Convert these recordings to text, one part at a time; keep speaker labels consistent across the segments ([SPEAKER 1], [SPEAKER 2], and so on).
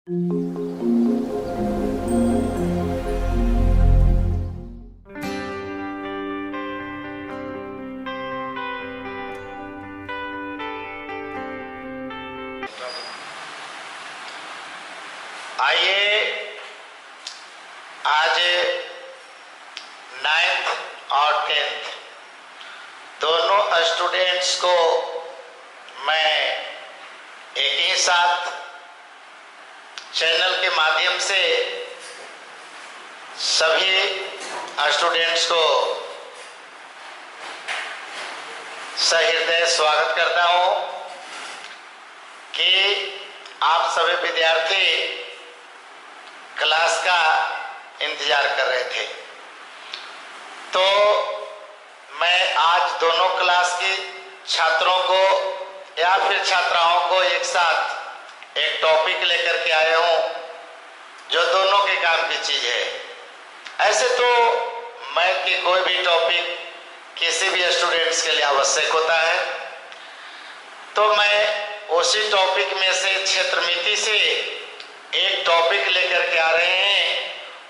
[SPEAKER 1] आइए आज 9th और 10th दोनों स्टूडेंट्स को मैं एक ही साथ चैनल के माध्यम से सभी स्टूडेंट्स को सहृदय स्वागत करता हूं कि आप सभी विद्यार्थी क्लास का इंतजार कर रहे थे। तो मैं आज दोनों क्लास के छात्रों को या फिर छात्राओं को एक साथ एक टॉपिक लेकर के आया हूं जो दोनों के काम की चीज है। ऐसे तो मैथ की कोई भी टॉपिक किसी भी स्टूडेंट्स के लिए आवश्यक होता है, तो मैं उसी टॉपिक में से क्षेत्रमिति से एक टॉपिक लेकर के आ रहे हैं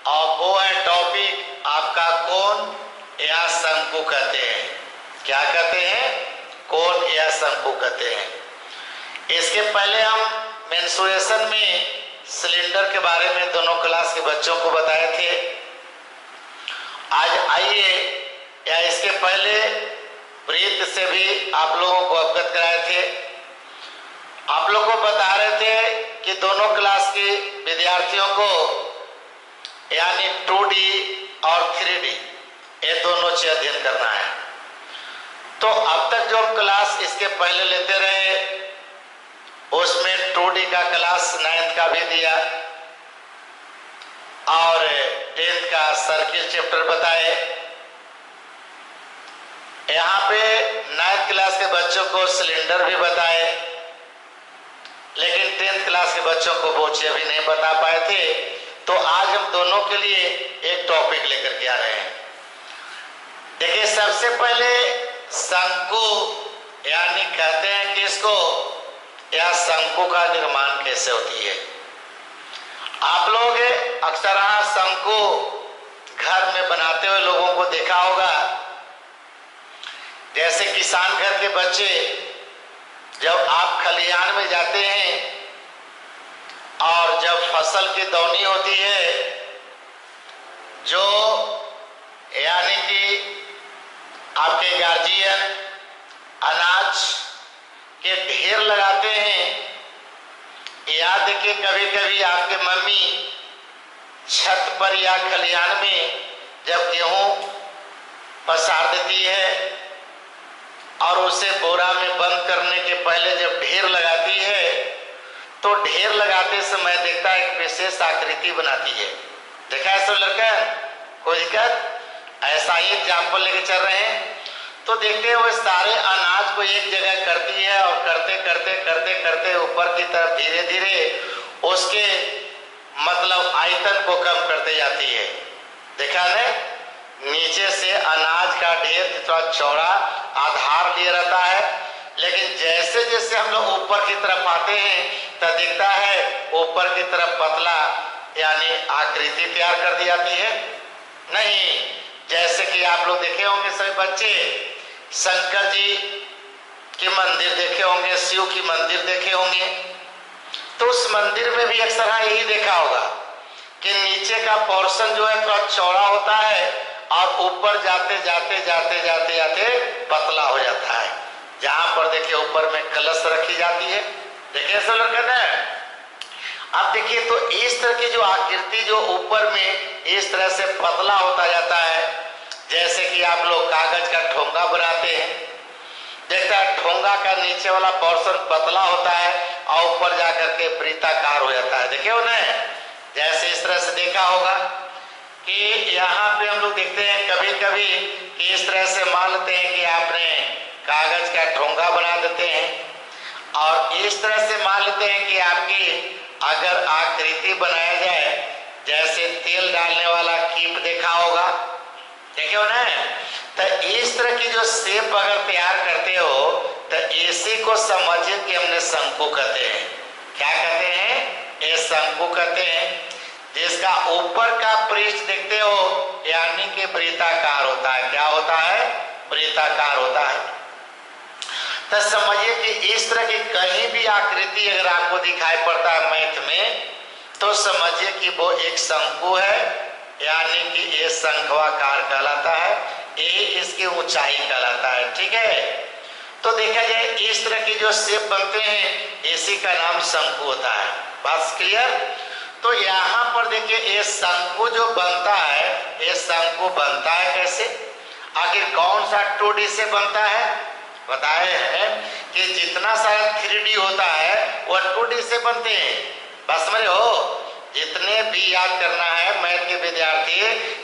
[SPEAKER 1] और वो है टॉपिक आपका कोण या शंकु कहते हैं। क्या कहते हैं? कोण या शंकु कहते हैं। इसके पहले हम मेंसुरेशन में सिलेंडर के बारे में दोनों क्लास के बच्चों को बताए थे। आज आइए या इसके पहले वृत्त से भी आप लोगों को अवगत कराए थे। आप लोग को बता रहे थे कि दोनों क्लास के विद्यार्थियों को यानी 2D और 3D ये दोनों से अध्ययन करना है। तो अब तक जो हम क्लास इसके पहले लेते रहे उसमें 2D का क्लास 9th का भी दिया और 10th का सर्किल चैप्टर बताए। यहाँ पे 9th क्लास के बच्चों को सिलेंडर भी बताए, लेकिन 10th क्लास के बच्चों को वो अभी नहीं बता पाए थे। तो आज हम दोनों के लिए एक टॉपिक लेकर के आ रहे हैं। देखिए, सबसे पहले शंकु यानी कहते हैं कि इसको या शंकु का निर्माण कैसे होती है। आप लोग अक्सर शंकु घर में बनाते हुए लोगों को देखा होगा। जैसे किसान घर के बच्चे जब आप खलिहान में जाते हैं और जब फसल की दौनी होती है, जो यानी कि आपके गार्जियन अनाज के ढेर लगाते हैं, या देखिए कभी कभी आपके मम्मी छत पर या खलिहान में जब गेहूं पसार देती है और उसे बोरा में बंद करने के पहले जब ढेर लगाती है तो ढेर लगाते समय देखता है एक विशेष आकृति बनाती है। देखा है सब लड़का? कोई दिक्कत? ऐसा ही एग्जाम्पल लेके चल रहे हैं। तो देखते हैं वो सारे अनाज को एक जगह करती है और करते करते करते करते ऊपर की तरफ धीरे धीरे उसके मतलब आयतन को कम करते जाती है। देखा है? नीचे से अनाज का ढेर थोड़ा चौड़ा आधार लिए रहता है, लेकिन जैसे जैसे हम लोग ऊपर की तरफ आते हैं तो दिखता है ऊपर की तरफ पतला यानी आकृति तैयार कर दी जाती है। नहीं, जैसे कि आप लोग देखे होंगे सभी बच्चे शंकर जी की मंदिर देखे होंगे, शिव की मंदिर देखे होंगे, तो उस मंदिर में भी अक्सर यही देखा होगा कि नीचे का पोर्शन जो है थोड़ा चौड़ा होता है और ऊपर जाते जाते जाते जाते जाते पतला हो जाता है। जहां पर देखिए ऊपर में कलश रखी जाती है। देखिए सब लोग कहते हैं। अब देखिए तो इस तरह की जो आकृति जो ऊपर में इस तरह से पतला होता जाता है, जैसे कि आप लोग कागज का ठोंगा बनाते हैं, देखता है ठोंगा का नीचे वाला पोर्शन पतला होता है और ऊपर जाकर के वृत्ताकार हो जाता है। देखे हो ना? जैसे इस तरह से देखा होगा कि यहाँ पे हम लोग देखते हैं कभी कभी कि इस तरह से मान लेते हैं कि आपने कागज का ठोंगा बना देते हैं और इस तरह से मान लेते हैं कि आपकी अगर आकृति बनाया जाए, जैसे तेल डालने वाला कीप देखा होगा, देखे हो ना? तो इस तरह की जो शेप अगर तैयार करते हो तो इसी को समझिए कि हमने शंकु कहते हैं। क्या कहते हैं? इस शंकु कहते हैं। जिसका ऊपर का पृष्ठ देखते हो यानी कि वृत्ताकार होता है। क्या होता है? वृत्ताकार होता है। तो समझिए कि इस तरह की कहीं भी आकृति अगर आपको दिखाई पड़ता है मैथ में, तो समझिए कि वो एक शंकु है, यानी कि ये शंखवाकार कहलाता है, ये इसकी ऊंचाई कहलाता है। ठीक है, तो देखा जाए इस तरह की जो शेप बनते हैं इसी का नाम शंकु होता है। बात क्लियर? तो यहाँ पर देखिए ये शंकु जो बनता है, ये शंकु बनता है कैसे? आखिर कौन सा 2D से बनता है? बताए हैं कि जितना सारा 3D होता है वह 2D से बनते हैं। बस समझ हो? जितने भी याद करना है मैथ के विद्यार्थी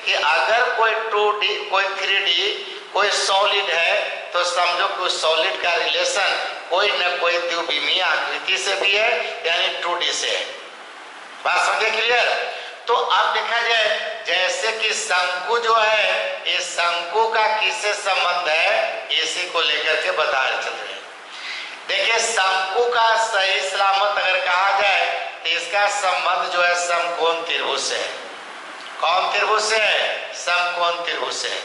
[SPEAKER 1] कि अगर कोई 2D कोई 3D कोई सॉलिड है तो समझो कि उस सॉलिड का रिलेशन कोई न कोई द्विविमीय आकृति से भी है, यानी 2D से है। बात समझे? क्लियर? तो अब देखा जाए जैसे कि शंकु जो है ये शंकु का किससे संबंध है, इसी को लेकर के बता रहे चल रहे हैं। देखिए शंकु का सही सलामत अगर कहा जाए तो इसका संबंध जो है समकोण त्रिभुज से है। कौन त्रिभुज से है? समकोण त्रिभुज से है।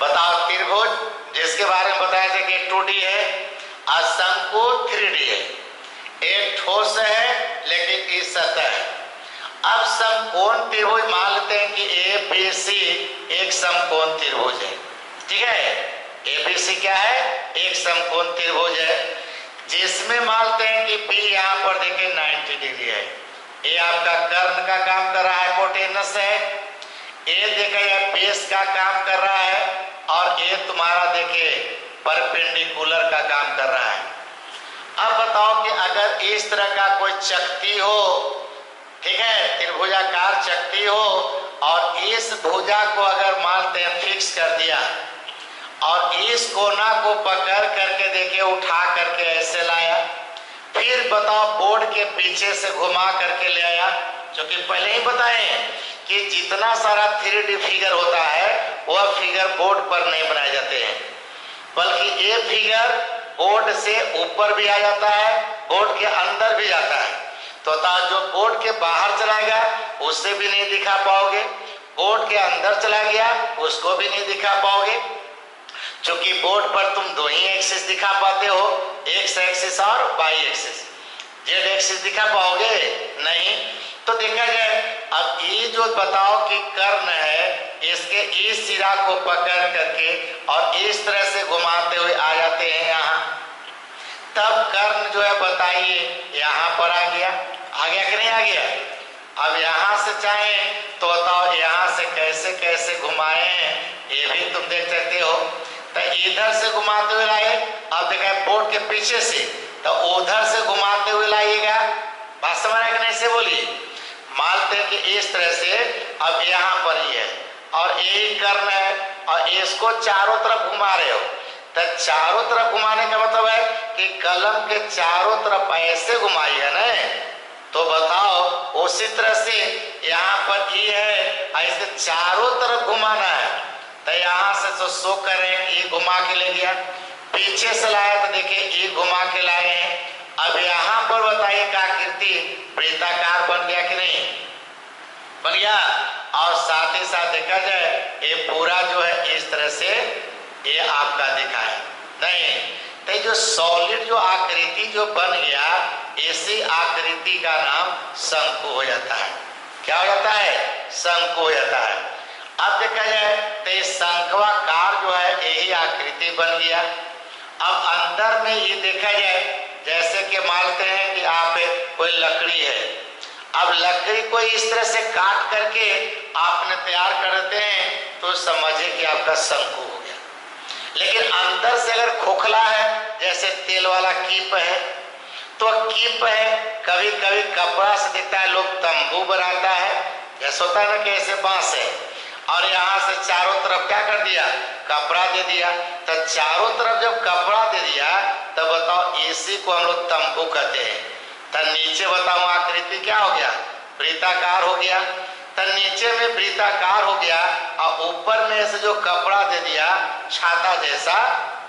[SPEAKER 1] बताओ त्रिभुज जिसके बारे में बताया था कि 2D है और शंकु 3D है। एक ठोस है लेकिन इस सतह है। अब समकोण त्रिभुज मान लेते हैं कि ABC एक समकोण त्रिभुज है। ठीक है, ABC क्या है? एक समकोण त्रिभुज है, जिसमें मानते हैं कि B यहाँ पर देखिए 90 डिग्री है। ये आपका कर्ण का काम कर रहा है, हाइपोटेनस है। ये देखा जाए बेस का काम कर रहा है और ये तुम्हारा देखिए परपेंडिकुलर का काम कर रहा है। अब बताओ कि अगर इस तरह का कोई चक्ति हो, ठीक है, त्रिभुजाकार चक्ति हो और इस भुजा को अगर मानते हैं फिक्स कर दिया और इस कोना को पकड़ करके देखिए उठा करके ऐसे लाया, फिर बताओ बोर्ड के पीछे से घुमा करके ले आया, जो कि पहले ही बताए कि जितना सारा 3D फिगर होता है वह फिगर बोर्ड पर नहीं बनाए जाते हैं, बल्कि ये फिगर बोर्ड से ऊपर भी आ जाता है, बोर्ड के अंदर भी जाता है। तो जो बोर्ड के बाहर चला गया उससे भी नहीं दिखा पाओगे, बोर्ड के अंदर चला गया उसको भी नहीं दिखा पाओगे, क्योंकि बोर्ड पर तुम दो ही एक्सिस दिखा पाते हो, एक्स एक्सिस और वाई एक्सिस। जेड एक्सिस दिखा पाओगे नहीं। तो देखा जाए अब ये जो बताओ कि कर्ण है, इसके इस सिरा को पकड़ करके और इस तरह से घुमाते हुए आ जाते हैं यहाँ, तब कर्ण जो है बताइए यहाँ पर आ गया कि नहीं आ गया? अब यहाँ से चाहे तो बताओ यहाँ से कैसे कैसे घुमाए हैं ये भी तुम देख सकते हो। तो इधर से घुमाते हुए लाए, अब देखा बोर्ड के पीछे से, तो उधर से घुमाते हुए लाइएगा। बात समझ रहे कि नहीं से बोलिए? मानते हैं कि इस तरह से अब यहाँ पर ही है और यही कर्ण है और इसको चारों तरफ घुमा रहे हो, तो चारों तरफ घुमाने का मतलब है कि कलम के चारों तरफ ऐसे घुमाइएगा ना, तो बताओ उसी तरह से यहाँ पर ये है ऐसे चारों तरफ घुमाना है। तो यहाँ से तो शो कर रहे हैं ये घुमा के ले गया, पीछे से लाया तो देखिए ये घुमा के लाए हैं। अब यहाँ पर बताइए कि आकृति वृत्ताकार बन गया कि नहीं? बन गया। और साथ ही साथ देखा जाए ये पूरा जो है इस तरह से ये आपका दिखा है नहीं, तो जो सॉलिड जो आकृति जो बन गया इसी आकृति का नाम शंकु हो जाता है। क्या हो जाता है? शंकु हो जाता है। अब देखा जाए तो शंखवाकार जो है यही आकृति बन गया। अब अंदर में ये देखा जाए जैसे कि मानते हैं कि आप कोई लकड़ी है, अब लकड़ी को इस तरह से काट करके आपने तैयार कर देते हैं तो समझिए कि आपका शंकु हो गया। लेकिन अंदर से अगर खोखला है, जैसे तेल वाला कीप है, तो कीप है कभी कभी कपड़ा से दिखता है, लोग तंबू बनाता है, जैसे होता है ना कि ऐसे बांस है और यहाँ से चारों तरफ क्या कर दिया? कपड़ा दे दिया। तो चारों तरफ जब कपड़ा दे दिया तब बताओ इसी को हम लोग तंबू कहते हैं। तो नीचे बताओ आकृति क्या हो गया? वृत्ताकार हो गया। तो नीचे में वृत्ताकार हो गया और ऊपर में से जो कपड़ा दे दिया छाता जैसा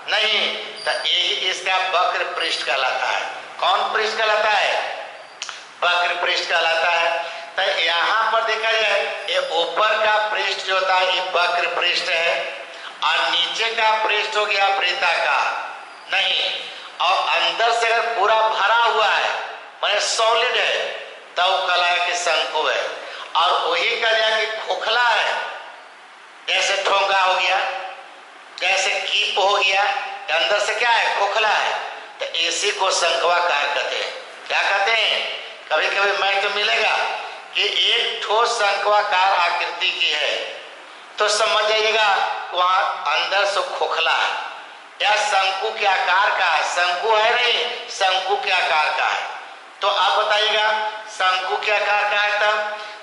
[SPEAKER 1] नहीं, तो यही इसका वक्र पृष्ठ कहलाता है। कौन पृष्ठ कहलाता है? वक्र पृष्ठ कहलाता है। तो यहाँ पर देखा जाए ये ऊपर का पृष्ठ जो होता है ये वक्र पृष्ठ है और नीचे का पृष्ठ हो गया वृत्ताकार नहीं, और अंदर से अगर पूरा भरा हुआ है माने सॉलिड है तब तो कहलाया कि शंकु है। और वही कह दिया कि खोखला है, जैसे ठोंगा हो गया, जैसे कीप हो गया, अंदर से क्या है खोखला है, तो इसी को शंक्वाकार कहते हैं। क्या कहते हैं? कभी कभी मैं तो मिलेगा कि एक ठोस शंक्वाकार आकृति की है तो समझ जाइएगा वहां अंदर से खोखला है या शंकु के आकार का है। शंकु है नहीं, शंकु के आकार का है। तो आप बताइएगा शंकु के आकार का है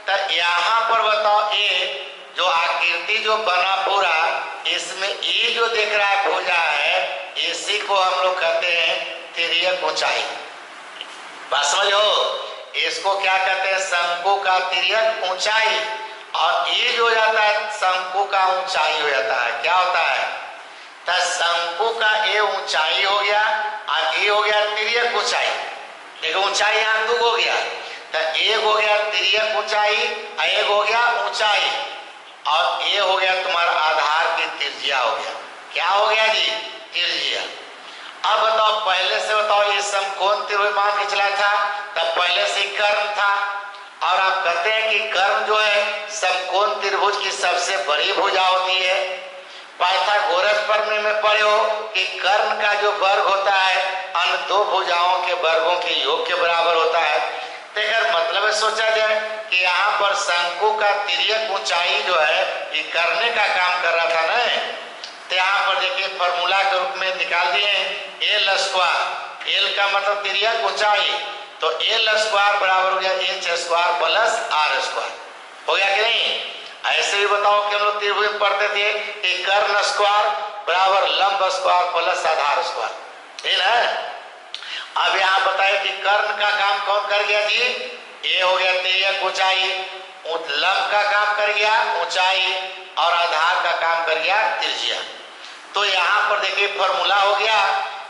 [SPEAKER 1] तब यहाँ पर बताओ ये जो आकृति जो बना पूरा इसमें ये जो दिख रहा है भुजा है इसी को हम लोग कहते हैं तिर्यक ऊंचाई। बात समझो, इसको क्या कहते हैं? शंकु का तिर्यक ऊंचाई। और ये जो जाता है शंकु का ऊंचाई हो जाता है। क्या होता है? तो शंकु का ये ऊंचाई हो गया और ये हो गया तिर्यक ऊंचाई। देखो ऊंचाई यहाँ दो हो गया, तो एक हो गया तिर्यक ऊंचाई और एक हो गया ऊंचाई, और ये हो गया तुम्हारा आधार की त्रिज्या हो गया। क्या हो गया जी? त्रिज्या। अब बताओ पहले से बताओ ये समकोण त्रिभुज मान के चला था, तब पहले से कर्ण था और आप कहते हैं कि कर्ण जो है समकोण त्रिभुज की सबसे बड़ी भुजा होती है। पाइथागोरस प्रमेय में पढ़े हो कि कर्ण का जो वर्ग होता है अन्य दो भुजाओं के वर्गों के योग के बराबर होता है। तो अगर मतलब सोचा जाए कि यहाँ पर शंकु का तिर्यक ऊंचाई जो है ये करने का काम कर रहा था ना, तो यहाँ पर देखिए फॉर्मूला के रूप में निकाल दिए एल स्क्वायर। एल का मतलब तिर्यक ऊंचाई, तो एल स्क्वायर बराबर हो गया H square plus R square. हो गया कि नहीं? ऐसे भी बताओ कि हम लोग त्रिभुज में पढ़ते थे कि कर्ण स्क्वायर बराबर लंब स्क्वायर प्लस आधार स्क्वायर, है ना। अब यहाँ बताए कि कर्ण का काम कौन कर गया जी? ये हो गया तिर्यक ऊंचाई, लंब का काम कर गया ऊंचाई और आधार का काम कर गया त्रिज्या। तो यहाँ पर देखिए फॉर्मूला हो गया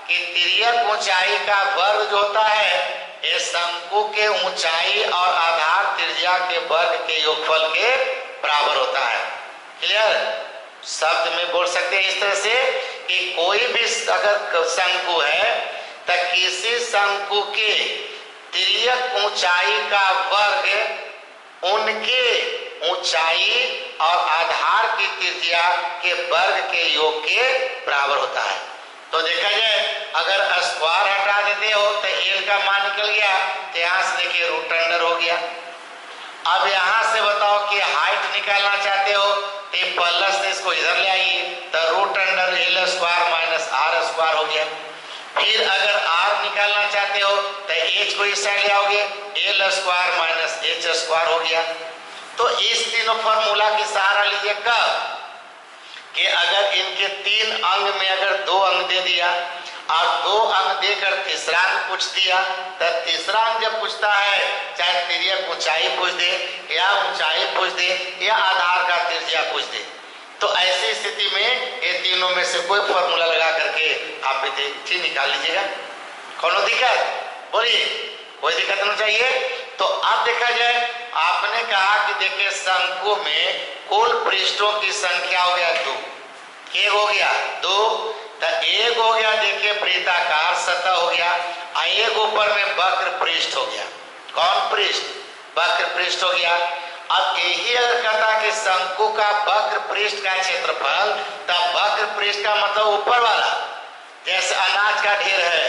[SPEAKER 1] कि तिर्यक ऊंचाई का वर्ग जो होता है ये शंकु के ऊंचाई और आधार त्रिज्या के वर्ग के योगफल के बराबर होता है। क्लियर? शब्द में बोल सकते हैं इस तरह से कि कोई भी अगर शंकु है तो किसी शंकु के तिर्यक ऊंचाई का वर्ग उनके ऊंचाई और आधार की त्रिज्या के वर्ग के योग के बराबर होता है। तो देखा जाए अगर स्क्वायर हटा देते हो तो एल का मान निकल गया, तो यहाँ से देखिए रूट अंडर हो गया। अब यहाँ से बताओ कि हाइट निकालना चाहते हो तो प्लस से इसको इधर ले आइए, तो root under L square minus R square हो गया। फिर अगर आर निकालना चाहते हो तो एच को इस साइड ले आओगे, L square minus H square हो गया। तो इस तीनों फॉर्मूला की सहारा लीजिए कब कि अगर इनके तीन अंग में अगर दो अंग दे दिया और दो अंग देकर तीसरा अंग पूछ दिया, तब तीसरा अंग जब पूछता है चाहे तिर्यक ऊंचाई पूछ दे या ऊंचाई पूछ दे या आधार का त्रिज्या पूछ दे, तो ऐसी स्थिति में ये तीनों में से कोई फॉर्मूला लगा करके आप विधि निकाल लीजिएगा। कौन दिक्कत? बोलिए, कोई दिक्कत नहीं चाहिए। तो अब देखा जाए आपने कहा कि देखिए शंकु में कुल पृष्ठों की संख्या हो गया 2, एक हो गया 2, तो एक हो गया देखिए वृत्ताकार सतह हो गया, एक ऊपर में वक्र पृष्ठ हो गया। कौन पृष्ठ? वक्र पृष्ठ हो गया। अब यही अगर कहता कि शंकु का वक्र पृष्ठ का क्षेत्रफल, तब वक्र पृष्ठ का मतलब ऊपर वाला, जैसे अनाज का ढेर है।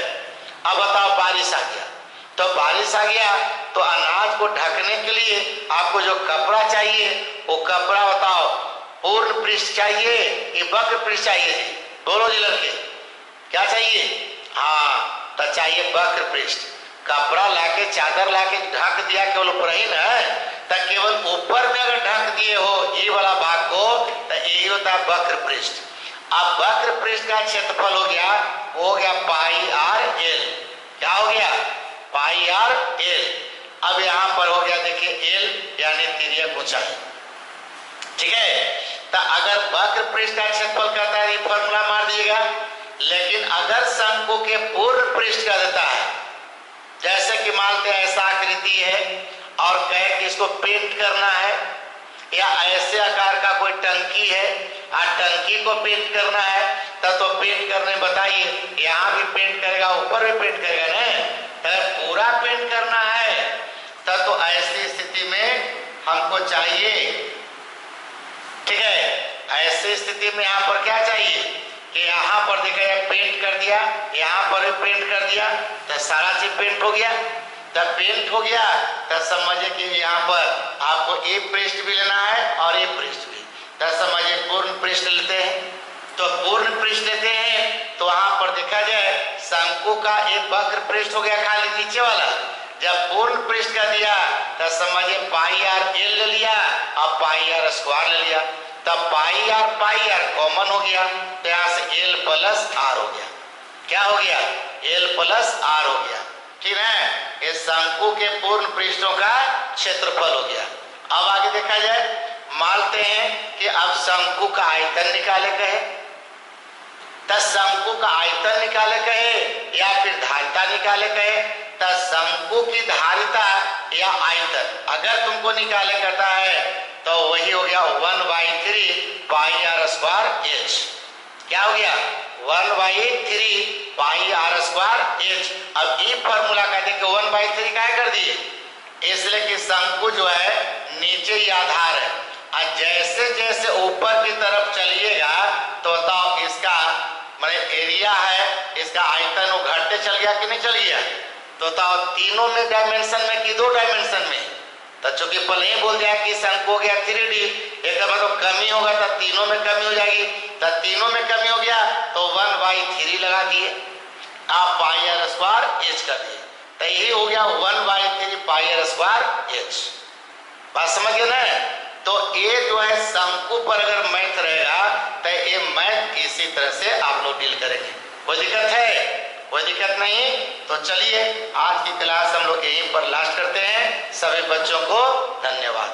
[SPEAKER 1] अब बताओ बारिश आ गया, तो बारिश आ गया तो अनाज को ढकने के लिए आपको जो कपड़ा चाहिए वो कपड़ा बताओ पूर्ण पृष्ठ चाहिए कि वक्र पृष्ठ चाहिए जी? बोलो जी लड़के, क्या चाहिए? हाँ, तो चाहिए वक्र पृष्ठ। कपड़ा लाके चादर लाके ढक दिया केवल ऊपर ही ना, तो केवल ऊपर में अगर ढक दिए हो ये वाला भाग को, तो यही होता है वक्र पृष्ठ। अब वक्र पृष्ठ का क्षेत्रफल हो गया, वो हो गया पाई आर एल। क्या हो गया? पाई आर एल। अब यहां पर हो गया देखिए एल यानी तिर्यक ऊंचाई। ठीक है, तो अगर वक्र पृष्ठ का क्षेत्रफल कहता है ये फॉर्मूला मार दिएगा। लेकिन अगर शंकु के पूर्ण पृष्ठ का देता है जैसे कि मानते हैं ऐसा आकृति है और कहे कि इसको पेंट करना है, या ऐसे आकार का कोई टंकी है और टंकी को पेंट करना है, तब तो पेंट करने बताइए, यहाँ भी पेंट करेगा, ऊपर भी पेंट करेगा ना, पूरा पेंट करना है। तब तो ऐसी स्थिति में हमको चाहिए, ठीक है, ऐसी स्थिति में यहाँ पर क्या चाहिए कि यहाँ पर देखा पेंट कर दिया, यहाँ पर भी पेंट कर दिया, तो सारा चीज पेंट हो गया। तब पेंट हो गया तब समझिए कि यहाँ पर आपको ये पृष्ठ भी लेना है और ये पृष्ठ भी, तब समझिए पूर्ण पृष्ठ लेते हैं। तो पूर्ण पृष्ठ लेते हैं तो वहां पर देखा जाए शंकु का एक वक्र पृष्ठ हो गया खाली नीचे वाला। जब पूर्ण पृष्ठ का दिया तब समझिए पाई आर एल ले लिया और पाई आर स्क्वायर ले लिया, तब पाई आर कॉमन हो गया, तो यहाँ से एल प्लस आर हो गया। क्या हो गया? एल प्लस आर हो गया, ठीक है। ये शंकु के पूर्ण पृष्ठों का क्षेत्रफल हो गया। अब आगे देखा जाए, मानते हैं कि अब शंकु का आयतन निकाले कहे, तब शंकु का आयतन निकाले कहे या फिर धारिता निकाले कहे, तब शंकु की धारिता या आयतन अगर तुमको निकाले करता है तो वही हो गया 1/3 पाई आर स्क्वायर एच। क्या हो गया? 1/3 पाई आर स्क्वायर एच। अब ये फॉर्मूला कहते कि 1/3 क्या कर दिए, इसलिए कि शंकु जो है नीचे ही आधार है, और जैसे जैसे ऊपर की तरफ चलिएगा तो बताओ इसका माने एरिया है, इसका आयतन वो घटते चल गया कि नहीं चल गया? तो बताओ तीनों में डायमेंशन में कि 2 डायमेंशन में? तो चूंकि पहले ही बोल दिया कि शंकु हो गया 3D, एक तो कमी होगा तो तीनों में कमी हो जाएगी, तो तीनों में कमी हो गया तो 1/3 लगा दिए, आप पाई आर स्क्वायर एच कर दिए, तो यही हो गया 1/3 पाई आर स्क्वायर एच। बात समझ गए ना? तो ये जो है शंकु पर अगर मैथ रहेगा तो ये मैथ इसी तरह से आप लोग डील करेंगे। कोई दिक्कत है? कोई दिक्कत नहीं। तो चलिए आज की क्लास हम लोग यहीं पर लास्ट करते हैं। सभी बच्चों को धन्यवाद।